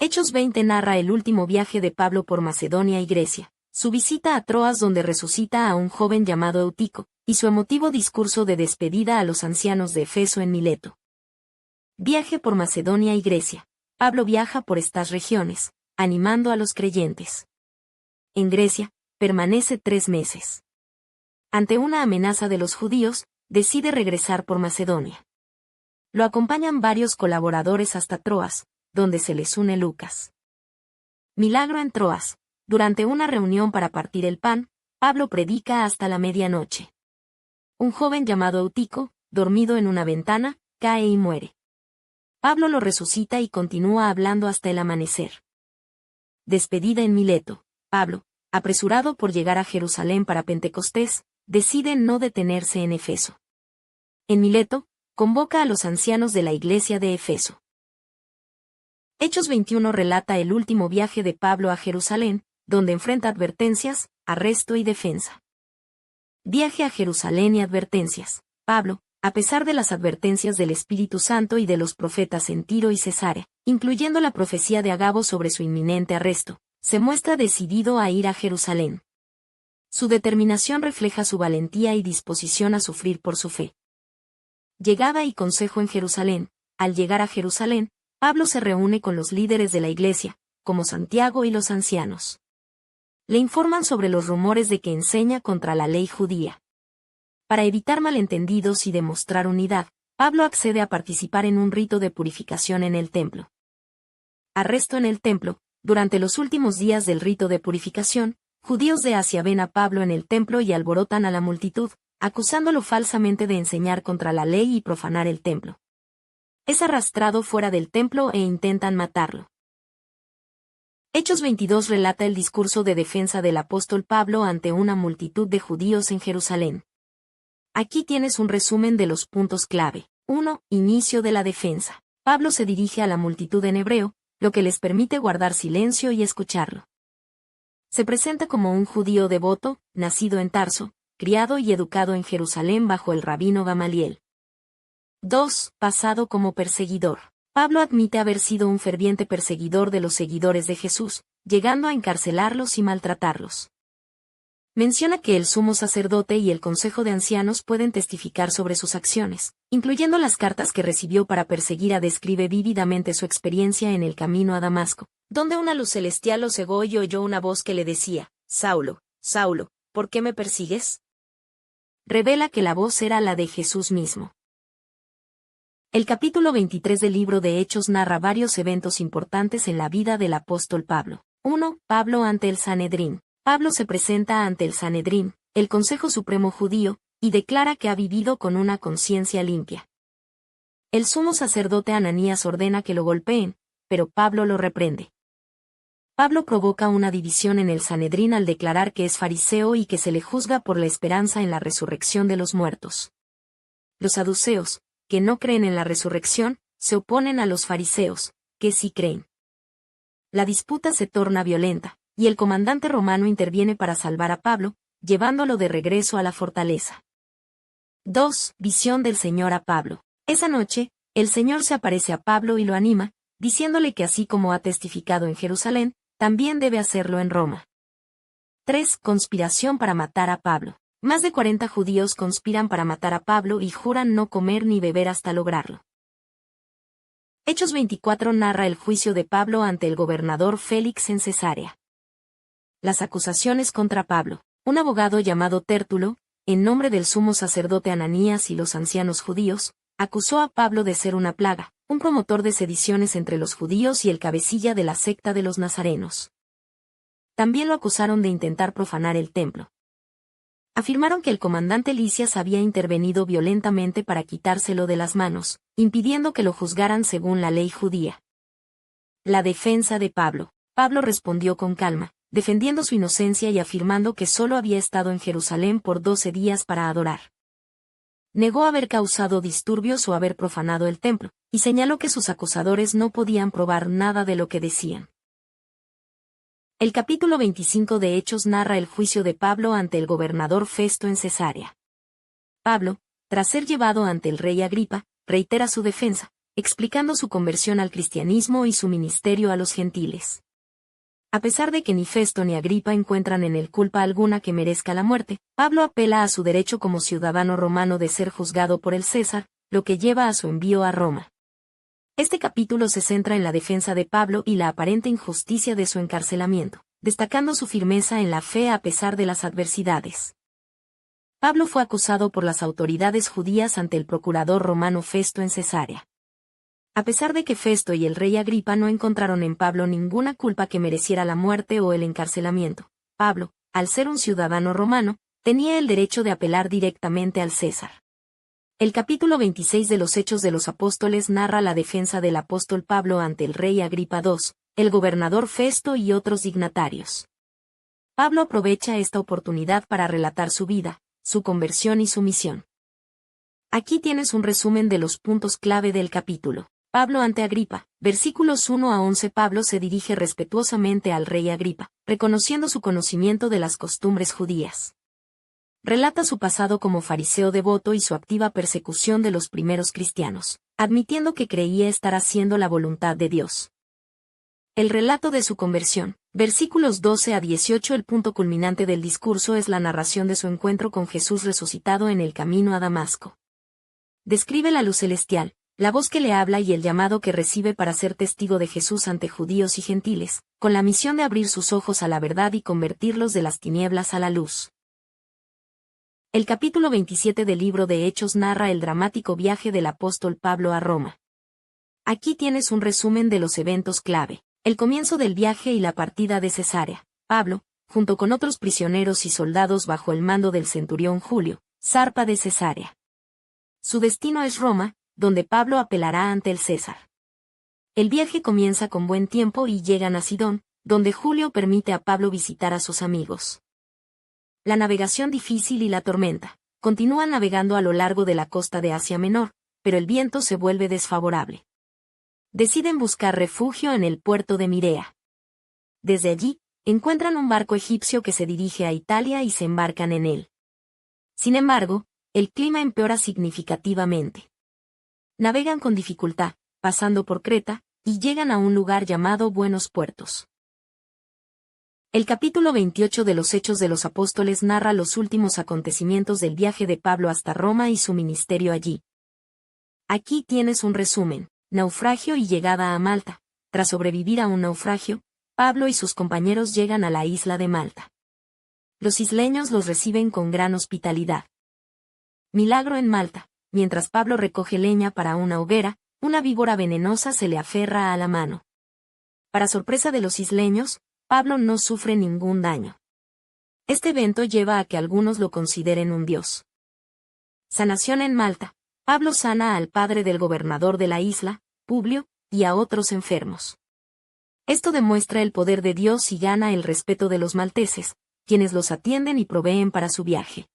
Hechos 20 narra el último viaje de Pablo por Macedonia y Grecia, su visita a Troas donde resucita a un joven llamado Eutico, y su emotivo discurso de despedida a los ancianos de Efeso en Mileto. Viaje por Macedonia y Grecia. Pablo viaja por estas regiones, animando a los creyentes. En Grecia, permanece 3 meses. Ante una amenaza de los judíos, decide regresar por Macedonia. Lo acompañan varios colaboradores hasta Troas, donde se les une Lucas. Milagro en Troas. Durante una reunión para partir el pan, Pablo predica hasta la medianoche. Un joven llamado Eutico, dormido en una ventana, cae y muere. Pablo lo resucita y continúa hablando hasta el amanecer. Despedida en Mileto. Pablo, apresurado por llegar a Jerusalén para Pentecostés, decide no detenerse en Efeso. En Mileto, convoca a los ancianos de la iglesia de Efeso. Hechos 21 relata el último viaje de Pablo a Jerusalén, donde enfrenta advertencias, arresto y defensa. Viaje a Jerusalén y advertencias. Pablo, a pesar de las advertencias del Espíritu Santo y de los profetas en Tiro y Cesarea, incluyendo la profecía de Agabo sobre su inminente arresto, se muestra decidido a ir a Jerusalén. Su determinación refleja su valentía y disposición a sufrir por su fe. Llegada y consejo en Jerusalén. Al llegar a Jerusalén, Pablo se reúne con los líderes de la iglesia, como Santiago y los ancianos. Le informan sobre los rumores de que enseña contra la ley judía. Para evitar malentendidos y demostrar unidad, Pablo accede a participar en un rito de purificación en el templo. Arresto en el templo. Durante los últimos días del rito de purificación, judíos de Asia ven a Pablo en el templo y alborotan a la multitud, acusándolo falsamente de enseñar contra la ley y profanar el templo. Es arrastrado fuera del templo e intentan matarlo. Hechos 22 relata el discurso de defensa del apóstol Pablo ante una multitud de judíos en Jerusalén. Aquí tienes un resumen de los puntos clave. 1. Inicio de la defensa. Pablo se dirige a la multitud en hebreo, lo que les permite guardar silencio y escucharlo. Se presenta como un judío devoto, nacido en Tarso, criado y educado en Jerusalén bajo el rabino Gamaliel. 2. Pasado como perseguidor. Pablo admite haber sido un ferviente perseguidor de los seguidores de Jesús, llegando a encarcelarlos y maltratarlos. Menciona que el sumo sacerdote y el consejo de ancianos pueden testificar sobre sus acciones, incluyendo las cartas que recibió para perseguir. Describe vívidamente su experiencia en el camino a Damasco, donde una luz celestial lo cegó y oyó una voz que le decía: Saulo, Saulo, ¿por qué me persigues? Revela que la voz era la de Jesús mismo. El capítulo 23 del libro de Hechos narra varios eventos importantes en la vida del apóstol Pablo. 1. Pablo ante el Sanedrín. Pablo se presenta ante el Sanedrín, el Consejo Supremo Judío, y declara que ha vivido con una conciencia limpia. El sumo sacerdote Ananías ordena que lo golpeen, pero Pablo lo reprende. Pablo provoca una división en el Sanedrín al declarar que es fariseo y que se le juzga por la esperanza en la resurrección de los muertos. Los saduceos, que no creen en la resurrección, se oponen a los fariseos, que sí creen. La disputa se torna violenta, y el comandante romano interviene para salvar a Pablo, llevándolo de regreso a la fortaleza. 2. Visión del Señor a Pablo. Esa noche, el Señor se aparece a Pablo y lo anima, diciéndole que así como ha testificado en Jerusalén, también debe hacerlo en Roma. 3. Conspiración para matar a Pablo. Más de 40 judíos conspiran para matar a Pablo y juran no comer ni beber hasta lograrlo. Hechos 24 narra el juicio de Pablo ante el gobernador Félix en Cesarea. Las acusaciones contra Pablo. Un abogado llamado Tértulo, en nombre del sumo sacerdote Ananías y los ancianos judíos, acusó a Pablo de ser una plaga, un promotor de sediciones entre los judíos y el cabecilla de la secta de los nazarenos. También lo acusaron de intentar profanar el templo. Afirmaron que el comandante Lisias había intervenido violentamente para quitárselo de las manos, impidiendo que lo juzgaran según la ley judía. La defensa de Pablo. Pablo respondió con calma, defendiendo su inocencia y afirmando que solo había estado en Jerusalén por 12 días para adorar. Negó haber causado disturbios o haber profanado el templo, y señaló que sus acusadores no podían probar nada de lo que decían. El capítulo 25 de Hechos narra el juicio de Pablo ante el gobernador Festo en Cesarea. Pablo, tras ser llevado ante el rey Agripa, reitera su defensa, explicando su conversión al cristianismo y su ministerio a los gentiles. A pesar de que ni Festo ni Agripa encuentran en él culpa alguna que merezca la muerte, Pablo apela a su derecho como ciudadano romano de ser juzgado por el César, lo que lleva a su envío a Roma. Este capítulo se centra en la defensa de Pablo y la aparente injusticia de su encarcelamiento, destacando su firmeza en la fe a pesar de las adversidades. Pablo fue acusado por las autoridades judías ante el procurador romano Festo en Cesarea. A pesar de que Festo y el rey Agripa no encontraron en Pablo ninguna culpa que mereciera la muerte o el encarcelamiento, Pablo, al ser un ciudadano romano, tenía el derecho de apelar directamente al César. El capítulo 26 de los Hechos de los Apóstoles narra la defensa del apóstol Pablo ante el rey Agripa II, el gobernador Festo y otros dignatarios. Pablo aprovecha esta oportunidad para relatar su vida, su conversión y su misión. Aquí tienes un resumen de los puntos clave del capítulo. Pablo ante Agripa, versículos 1 a 11. Pablo se dirige respetuosamente al rey Agripa, reconociendo su conocimiento de las costumbres judías. Relata su pasado como fariseo devoto y su activa persecución de los primeros cristianos, admitiendo que creía estar haciendo la voluntad de Dios. El relato de su conversión, versículos 12 a 18. El punto culminante del discurso es la narración de su encuentro con Jesús resucitado en el camino a Damasco. Describe la luz celestial, la voz que le habla y el llamado que recibe para ser testigo de Jesús ante judíos y gentiles, con la misión de abrir sus ojos a la verdad y convertirlos de las tinieblas a la luz. El capítulo 27 del libro de Hechos narra el dramático viaje del apóstol Pablo a Roma. Aquí tienes un resumen de los eventos clave, el comienzo del viaje y la partida de Cesarea. Pablo, junto con otros prisioneros y soldados bajo el mando del centurión Julio, zarpa de Cesarea. Su destino es Roma, donde Pablo apelará ante el César. El viaje comienza con buen tiempo y llegan a Sidón, donde Julio permite a Pablo visitar a sus amigos. La navegación difícil y la tormenta. Continúan navegando a lo largo de la costa de Asia Menor, pero el viento se vuelve desfavorable. Deciden buscar refugio en el puerto de Mirea. Desde allí, encuentran un barco egipcio que se dirige a Italia y se embarcan en él. Sin embargo, el clima empeora significativamente. Navegan con dificultad, pasando por Creta, y llegan a un lugar llamado Buenos Puertos. El capítulo 28 de los Hechos de los Apóstoles narra los últimos acontecimientos del viaje de Pablo hasta Roma y su ministerio allí. Aquí tienes un resumen: naufragio y llegada a Malta. Tras sobrevivir a un naufragio, Pablo y sus compañeros llegan a la isla de Malta. Los isleños los reciben con gran hospitalidad. Milagro en Malta. Mientras Pablo recoge leña para una hoguera, una víbora venenosa se le aferra a la mano. Para sorpresa de los isleños, Pablo no sufre ningún daño. Este evento lleva a que algunos lo consideren un dios. Sanación en Malta. Pablo sana al padre del gobernador de la isla, Publio, y a otros enfermos. Esto demuestra el poder de Dios y gana el respeto de los malteses, quienes los atienden y proveen para su viaje.